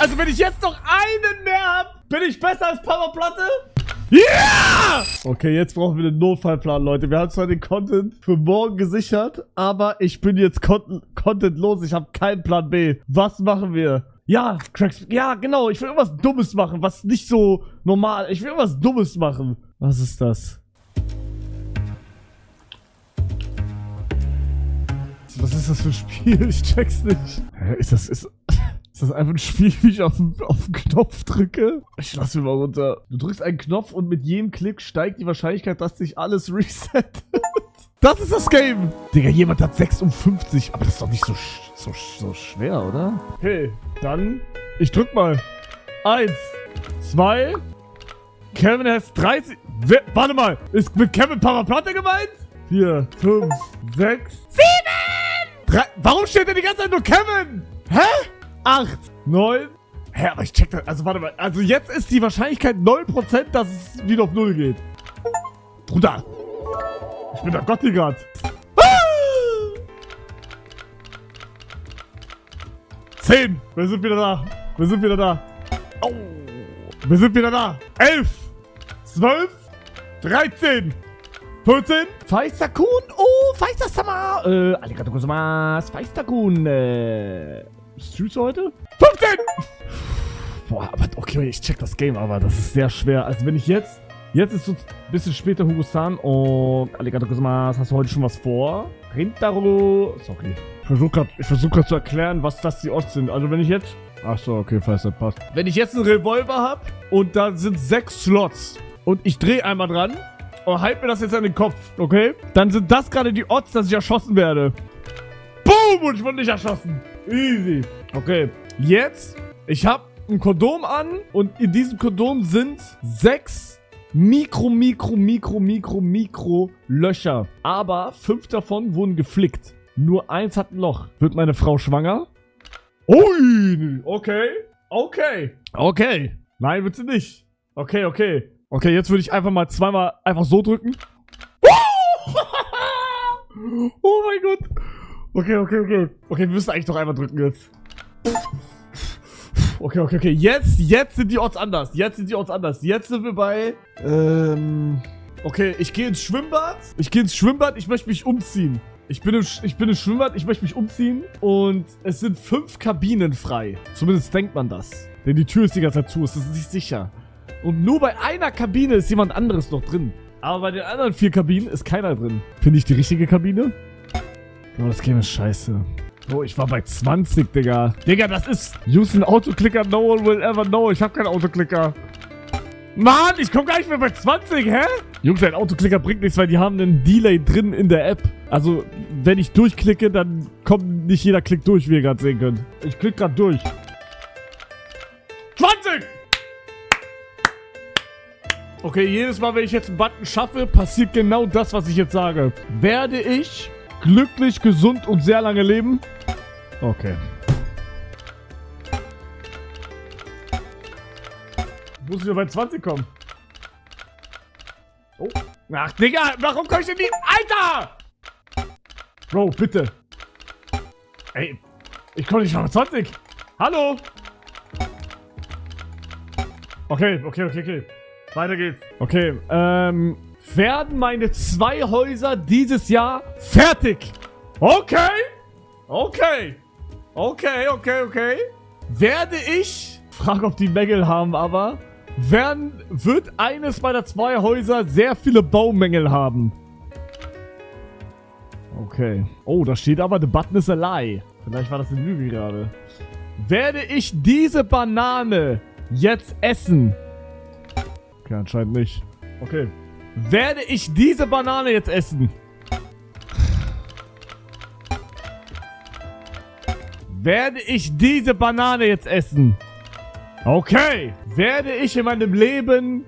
Also wenn ich jetzt noch einen mehr habe, bin ich besser als Papa Platte? Ja! Yeah! Okay, jetzt brauchen wir den Notfallplan, Leute. Wir haben zwar den Content für morgen gesichert, aber ich bin jetzt contentlos. Ich habe keinen Plan B. Was machen wir? Ja, Cracks. Ja, genau. Ich will irgendwas Dummes machen, was nicht so normal. Ich will irgendwas Dummes machen. Was ist das? Was ist das für ein Spiel? Ich check's nicht. Hä, ist das einfach ein Spiel, wie ich auf den Knopf drücke? Ich lass mir mal runter. Du drückst einen Knopf und mit jedem Klick steigt die Wahrscheinlichkeit, dass sich alles resettet. Das ist das Game. Digga, jemand hat 56. Aber das ist doch nicht so schwer, oder? Okay, dann... Ich drück mal. 1, 2... Kevin has 30... Warte mal. Ist mit Kevin Papa Platte gemeint? 4, 5, 6... 7! 3... Warum steht denn die ganze Zeit nur Kevin? Hä? 8, 9... Hä, aber ich check das... Also warte mal. Also jetzt ist die Wahrscheinlichkeit 9%, dass es wieder auf 0 geht. Bruder. Ich bin der Gottigard. Ah! 10. Wir sind wieder da. Wir sind wieder da. Oh. Wir sind wieder da. 11. 12. 13. 14. Feistakun. Oh, Feistasama. Arigato gozaimasu. Feistakun. Süß heute? 15. Boah, aber okay, ich check das Game, aber das ist sehr schwer. Also wenn ich jetzt... Jetzt ist so ein bisschen später Hugo-san und Arigato gozaimasu. Hast du heute schon was vor? Rintaro. Sorry. Ich versuch grad zu erklären, was das die Odds sind. Also wenn ich jetzt... Ach so, okay, falls das passt. Wenn ich jetzt einen Revolver habe und da sind 6 Slots und ich drehe einmal dran und halte mir das jetzt an den Kopf, okay? Dann sind das gerade die Odds, dass ich erschossen werde. Boom! Und ich wurde nicht erschossen. Easy. Okay, jetzt... Ich habe ein Kondom an und in diesem Kondom sind 6 Mikro Löcher. Aber 5 davon wurden geflickt. Nur 1 hat ein Loch. Wird meine Frau schwanger? Ui! Okay. Okay. Okay. Nein, wird sie nicht. Okay, okay. Okay, jetzt würde ich einfach mal zweimal einfach so drücken. Oh mein Gott. Okay, okay, okay. Okay, wir müssen eigentlich doch einmal drücken jetzt. Okay, okay, okay. Jetzt sind die Odds anders. Jetzt sind die Odds anders. Jetzt sind wir bei... Okay, ich gehe ins Schwimmbad. Ich möchte mich umziehen. Ich bin im Schwimmbad. Ich möchte mich umziehen. Und es sind 5 Kabinen frei. Zumindest denkt man das. Denn die Tür ist die ganze Zeit zu. Es ist nicht sicher. Und nur bei einer Kabine ist jemand anderes noch drin. Aber bei den anderen 4 Kabinen ist keiner drin. Finde ich die richtige Kabine? Oh, das Game ist scheiße. Oh, ich war bei 20, Digga. Digga, das ist... Use an Autoclicker, no one will ever know. Ich hab keinen Autoclicker. Mann, ich komm gar nicht mehr bei 20, hä? Jungs, ein Autoclicker bringt nichts, weil die haben einen Delay drin in der App. Also, wenn ich durchklicke, dann kommt nicht jeder Klick durch, wie ihr gerade sehen könnt. Ich klick gerade durch. 20! Okay, jedes Mal, wenn ich jetzt einen Button schaffe, passiert genau das, was ich jetzt sage. Werde ich glücklich, gesund und sehr lange leben? Okay. Muss ich nur bei 20 kommen? Oh. Ach, Digga, warum komm ich denn nicht? Alter! Bro, bitte. Ey, ich komme nicht mal bei 20. Hallo? Okay, okay, okay, okay. Weiter geht's. Okay, werden meine 2 Häuser dieses Jahr fertig? Okay. Okay. Okay, okay, okay. Werde ich... Frage, ob die Mängel haben, aber... Wird eines meiner 2 Häuser sehr viele Baumängel haben? Okay. Oh, da steht aber, the button is a lie. Vielleicht war das eine Lüge gerade. Werde ich diese Banane jetzt essen? Okay, anscheinend nicht. Okay. Werde ich diese Banane jetzt essen? Werde ich diese Banane jetzt essen? Okay. Werde ich in meinem Leben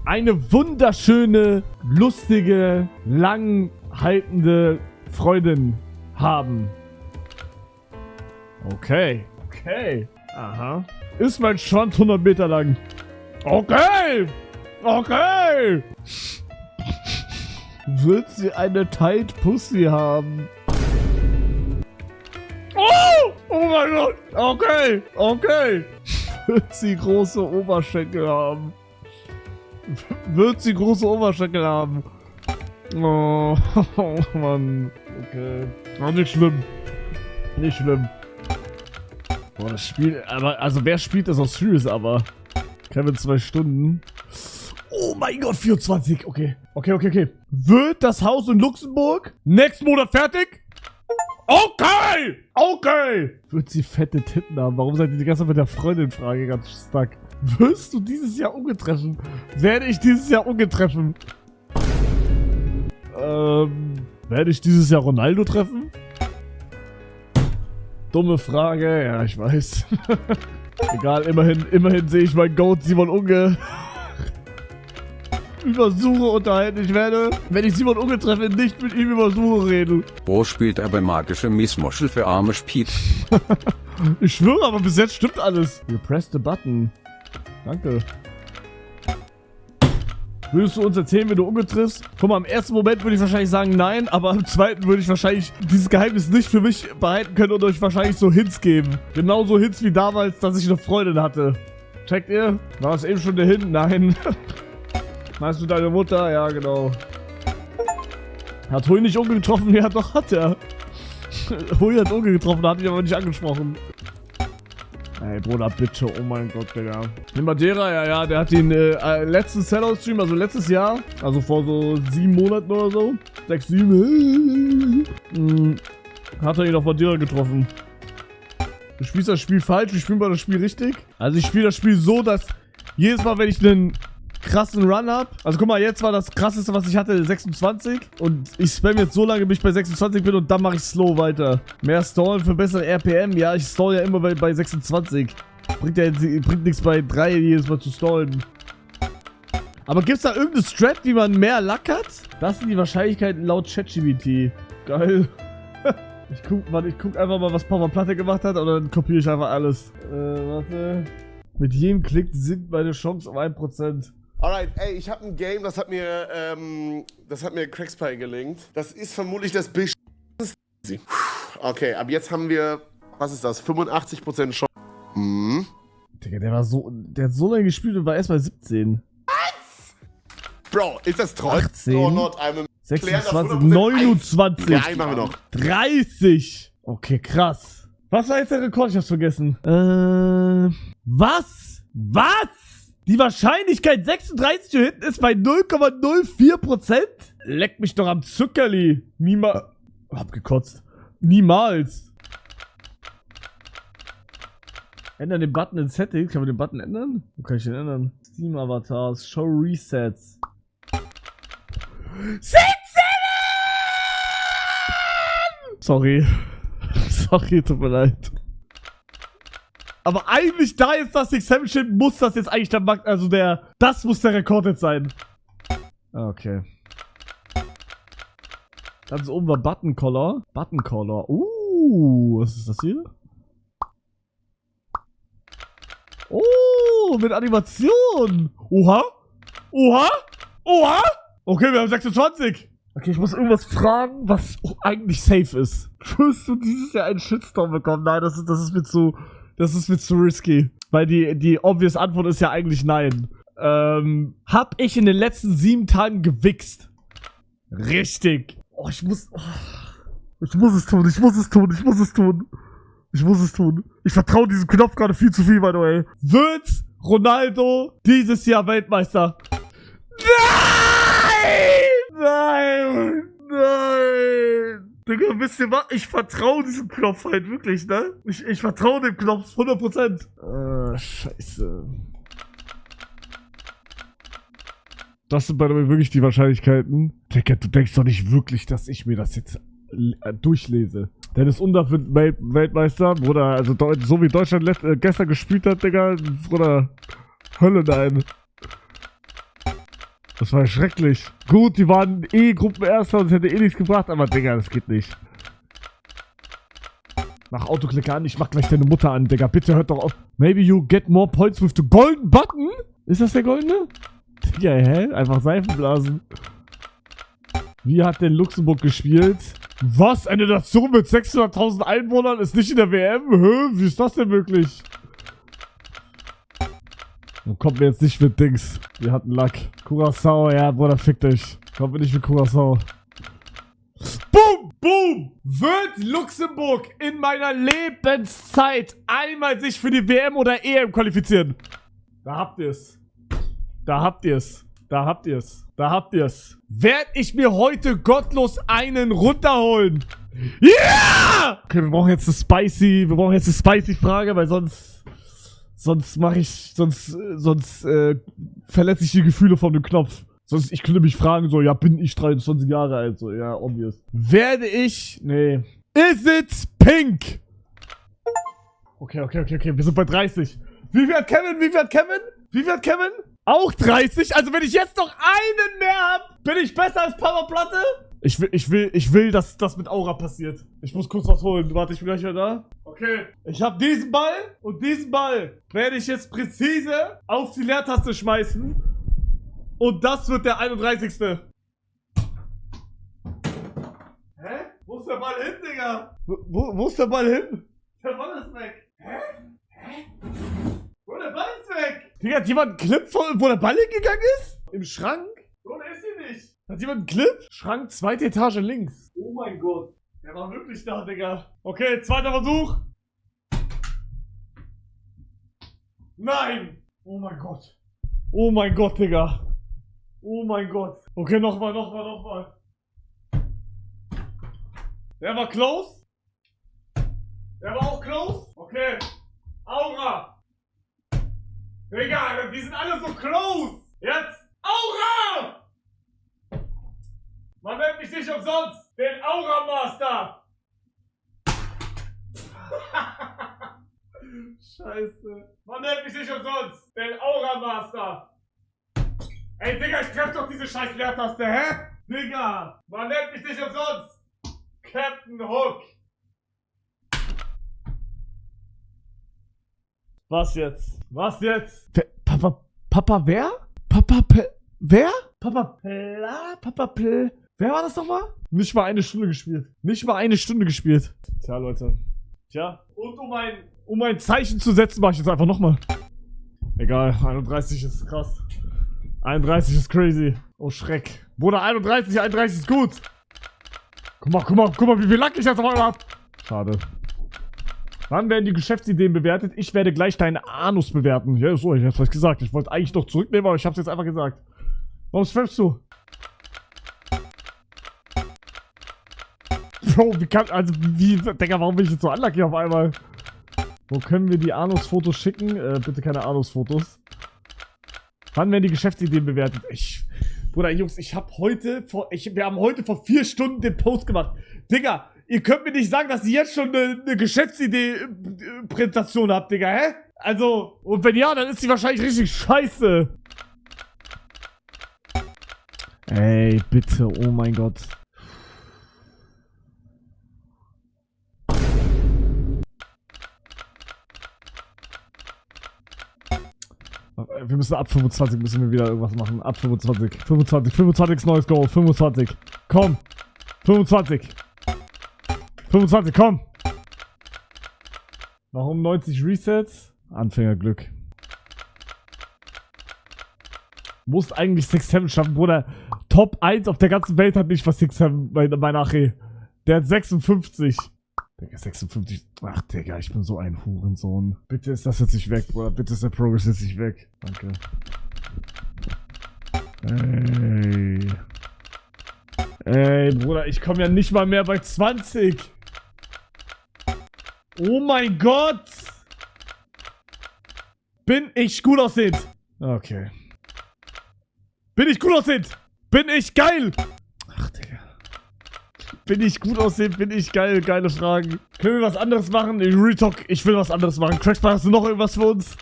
eine wunderschöne, lustige, langhaltende Freundin haben? Okay. Okay. Aha. Ist mein Schwanz 100 Meter lang? Okay. Okay. Wird sie eine Tight Pussy haben? Oh! Oh mein Gott! Okay! Okay! Wird sie große Oberschenkel haben? Wird sie große Oberschenkel haben? Oh, Mann. Okay. Oh, nicht schlimm. Nicht schlimm. Boah, das Spiel... Aber, also wer spielt das auf Serious, aber... Kevin 2 Stunden. Oh mein Gott, 24. Okay. Okay. Wird das Haus in Luxemburg nächsten Monat fertig? Okay. Wird sie fette Titten haben? Warum seid ihr die ganze Zeit mit der Freundin-Frage ganz stuck? Wirst du dieses Jahr ungetreffen? Werde ich dieses Jahr ungetreffen? Werde ich dieses Jahr Ronaldo treffen? Dumme Frage, ja, ich weiß. Egal, immerhin sehe ich meinen Goat Simon Unge über Suche unterhalten. Ich werde, wenn ich Simon Unge treffe, nicht mit ihm über Suche reden. Wo spielt aber magische Miesmuschel für arme Spied? Ich schwöre, aber bis jetzt stimmt alles. You press the button. Danke. Würdest du uns erzählen, wenn du Unge triffst? Guck mal, im ersten Moment würde ich wahrscheinlich sagen nein, aber im zweiten würde ich wahrscheinlich dieses Geheimnis nicht für mich behalten können und euch wahrscheinlich so Hints geben. Genauso Hints wie damals, dass ich eine Freundin hatte. Checkt ihr? War es eben schon der Hint? Nein. Meinst du deine Mutter? Ja, genau. Hat Hui nicht Unge getroffen? Ja, doch, hat er. Hui hat Unge getroffen, hat ihn aber nicht angesprochen. Ey, Bruder, bitte, oh mein Gott, Digga. In Madeira, ja, der hat den letzten Sellout-Stream, also letztes Jahr, also vor so 7 Monaten oder so, 6, 7, hat er ihn auf Madeira getroffen. Du spielst das Spiel falsch, wir spielen mal das Spiel richtig. Also ich spiele das Spiel so, dass jedes Mal, wenn ich einen krassen Run hab, also guck mal, jetzt war das krasseste, was ich hatte, 26 und ich spam jetzt so lange, bis ich bei 26 bin und dann mache ich slow weiter. Mehr Stallen für bessere RPM, ja, ich stall ja immer bei 26. Bringt nichts bei 3 jedes Mal zu stallen. Aber gibt's da irgendeine Strat, wie man mehr Luck hat? Das sind die Wahrscheinlichkeiten laut ChatGPT. Geil. Ich guck einfach mal, was Papa Platte gemacht hat und dann kopiere ich einfach alles. Warte. Mit jedem Klick sinkt meine Chance um 1%. Alright, ey, ich habe ein Game, das hat mir Crackspy gelinkt. Das ist vermutlich das Bisch. Okay, ab jetzt haben wir, was ist das, 85% Chance. Mhm. Digga, der hat so lange gespielt und war erst bei 17. Was? Bro, ist das Troll? 18, or not? 26, 29. Ja, einen machen wir noch. 30. Okay, krass. Was war jetzt der Rekord? Ich hab's vergessen. Was? Die Wahrscheinlichkeit 36 zu hinten ist bei 0,04%? Leck mich doch am Zuckerli. Niemals. Hab gekotzt. Niemals. Ändern den Button in Settings. Kann man den Button ändern? Wo kann ich den ändern? Steam Avatars. Show Resets. 16! Sorry. Sorry, tut mir leid. Aber eigentlich, da jetzt das Exam steht, muss das jetzt eigentlich der Markt, also das muss der Rekord jetzt sein. Okay. Ganz oben war Button Color. Button Color. Was ist das hier? Oh, mit Animation. Oha. Okay, wir haben 26. Okay, ich muss irgendwas fragen, was eigentlich safe ist. Wirst du dieses Jahr einen Shitstorm bekommen? Nein, das ist mir zu risky. Weil die obvious Antwort ist ja eigentlich nein. Hab ich in den letzten 7 Tagen gewichst? Richtig. Oh, ich muss es tun. Ich vertraue diesem Knopf gerade viel zu viel, by the way. Wird Ronaldo dieses Jahr Weltmeister? Nein! Digga, wisst ihr was? Ich vertraue diesem Knopf halt wirklich, ne? Ich vertraue dem Knopf 100%. Scheiße. Das sind bei mir wirklich die Wahrscheinlichkeiten. Digga, du denkst doch nicht wirklich, dass ich mir das jetzt durchlese. Dennis Undaff wird Weltmeister, Bruder. Also so wie Deutschland gestern gespielt hat, Digga. Bruder. Hölle nein. Das war schrecklich. Gut, die waren Gruppenerster und es hätte nichts gebracht, aber Digga, das geht nicht. Mach Autoklicker an, ich mach gleich deine Mutter an, Digga. Bitte hört doch auf. Maybe you get more points with the golden button? Ist das der goldene? Digga, hä? Einfach Seifenblasen. Wie hat denn Luxemburg gespielt? Was? Eine Nation mit 600.000 Einwohnern ist nicht in der WM? Wie ist das denn möglich? Und kommt mir jetzt nicht mit Dings. Wir hatten Lack. Curaçao, ja, Bruder, fick dich. Kommt mir nicht mit Curaçao. Boom! Boom! Wird Luxemburg in meiner Lebenszeit einmal sich für die WM oder EM qualifizieren? Da habt ihr's. Da habt ihr's. Da habt ihr's. Da habt ihr's. Werd ich mir heute gottlos einen runterholen? Ja! Yeah! Okay, wir brauchen jetzt eine spicy Frage, weil sonst verletze ich die Gefühle von dem Knopf. Sonst, ich könnte mich fragen, so, ja, bin ich 23 Jahre alt? So, ja, obvious. Werde ich, nee. Is it pink? Okay, wir sind bei 30. Wie viel hat Kevin? Auch 30? Also, wenn ich jetzt noch einen mehr hab, bin ich besser als Papa Platte? Ich will, dass das mit Aura passiert. Ich muss kurz was holen. Warte, ich bin gleich wieder da. Okay. Ich habe diesen Ball und diesen Ball werde ich jetzt präzise auf die Leertaste schmeißen. Und das wird der 31. Hä? Wo ist der Ball hin, Digga? Wo ist der Ball hin? Der Ball ist weg. Hä? Wo, der Ball ist weg? Digga, hat jemand einen Clip, wo der Ball hingegangen ist? Im Schrank? So, der ist hier nicht. Hat jemand einen Clip? Schrank, zweite Etage links. Oh mein Gott. Der war wirklich da, Digga. Okay, zweiter Versuch. Nein! Oh mein Gott. Oh mein Gott, Digga. Oh mein Gott. Okay, nochmal. Der war close. Der war auch close. Okay. Aura. Digga, die sind alle so close. Jetzt. Aura! Man nennt mich nicht umsonst. Den Aura Master. Scheiße. Man nennt mich nicht umsonst. Den Aura Master. Ey, Digga, ich treff doch diese scheiß Leertaste, hä? Digga, man nennt mich nicht umsonst. Captain Hook. Was jetzt? Papa wer? Wer? Wer war das nochmal? Nicht mal eine Stunde gespielt. Tja, Leute. Tja. Und um ein Zeichen zu setzen, mach ich jetzt einfach nochmal. Egal, 31 ist krass. 31 ist crazy. Oh, Schreck. Bruder, 31 ist gut. Guck mal, wie viel Lack ich jetzt auf einmal hab. Schade. Wann werden die Geschäftsideen bewertet? Ich werde gleich deinen Anus bewerten. Ja, so, ich hab's euch gesagt. Ich wollte eigentlich doch zurücknehmen, aber ich hab's jetzt einfach gesagt. Warum spammst du? Bro, Digga, warum bin ich jetzt so unlucky auf einmal? Wo können wir die Anus-Fotos schicken? Bitte keine Anus-Fotos. Wann werden die Geschäftsideen bewertet? Bruder, Jungs, wir haben heute vor 4 Stunden den Post gemacht. Digga, ihr könnt mir nicht sagen, dass ihr jetzt schon eine Geschäftsidee-Präsentation habt, Digga, hä? Also, und wenn ja, dann ist die wahrscheinlich richtig scheiße. Ey, bitte, oh mein Gott. Wir müssen ab 25 müssen wir wieder irgendwas machen. Ab 25. 25 ist neues Goal. 25. Komm. 25, komm. Warum 90 Resets? Anfängerglück. Musst eigentlich 6-7 schaffen, Bruder. Top 1 auf der ganzen Welt hat nicht was 6-7 bei Ache. Der hat 56. Digga, 56. Ach, Digga, ich bin so ein Hurensohn. Bitte ist das jetzt nicht weg, Bruder. Bitte ist der Progress jetzt nicht weg. Danke. Ey, Bruder, ich komme ja nicht mal mehr bei 20. Oh mein Gott. Bin ich gut aussehend? Okay. Bin ich gut aussehend? Bin ich geil? Ach, Digga. Bin ich gut aussehend? Bin ich geil? Geile Fragen. Können wir was anderes machen? Retalk, ich will was anderes machen. Crackspire, hast du noch irgendwas für uns?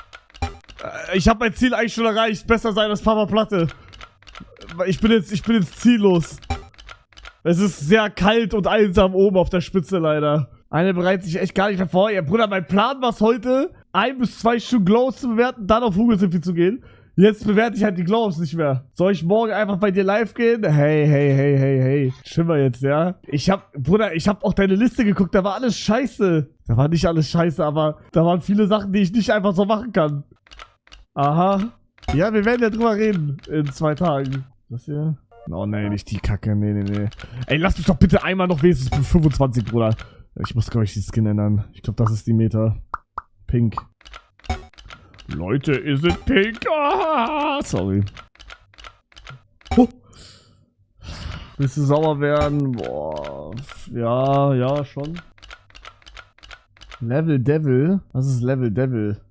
Ich habe mein Ziel eigentlich schon erreicht. Besser sein als Papa Platte. Ich bin jetzt ziellos. Es ist sehr kalt und einsam oben auf der Spitze leider. Einer bereitet sich echt gar nicht mehr vor. Ja, Bruder, mein Plan war es heute, 1 bis 2 Stunden Glows zu bewerten, dann auf Hugelsimpfi zu gehen. Jetzt bewerte ich halt die Glows nicht mehr. Soll ich morgen einfach bei dir live gehen? Hey. Schimmer jetzt, ja? Bruder, ich hab auch deine Liste geguckt, da war alles scheiße. Da war nicht alles scheiße, aber da waren viele Sachen, die ich nicht einfach so machen kann. Aha. Ja, wir werden ja drüber reden in 2 Tagen. Das hier? Oh nee, nicht die Kacke. Nee. Ey, lass mich doch bitte einmal noch wenigstens 25, Bruder. Ich muss, glaube ich, die Skin ändern. Ich glaube, das ist die Meta. Pink. Leute, ist es pink? Ah, sorry. Oh. Willst du sauer werden? Boah. Ja, schon. Level Devil? Was ist Level Devil?